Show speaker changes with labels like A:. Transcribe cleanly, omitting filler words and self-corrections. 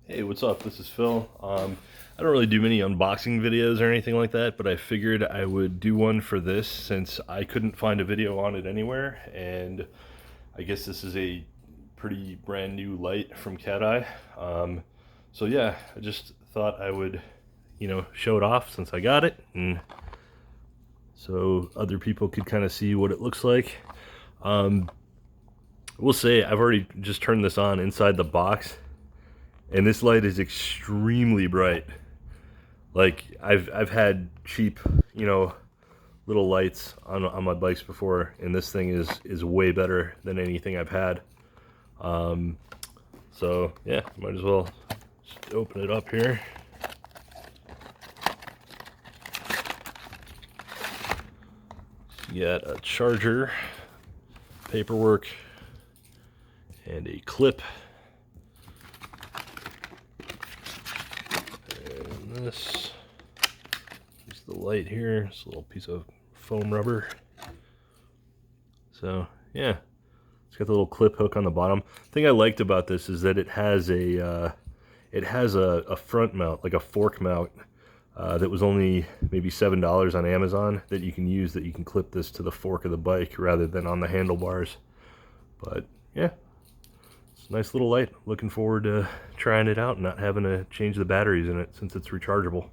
A: Hey, what's up? This is Phil. I don't really do many unboxing videos or anything like that, but I figured I would do one for this since I couldn't find a video on it anywhere, and I guess this is a pretty brand new light from CatEye. So yeah, I just thought I would, show it off since I got it, and so other people could kind of see what it looks like. Um, we'll say I've already just turned this on inside the box, and this light is extremely bright. Like I've had cheap, little lights on my bikes before, and this thing is way better than anything I've had. So yeah, might as well just open it up here. You got a charger, paperwork, and a clip. And this is the light here. It's a little piece of foam rubber. So yeah, it's got the little clip hook on the bottom. The thing I liked about this is that it has a front mount, like a fork mount, that was only maybe $7 on Amazon, that you can use, that you can clip this to the fork of the bike rather than on the handlebars. But yeah, it's a nice little light. Looking forward to trying it out and not having to change the batteries in it since it's rechargeable.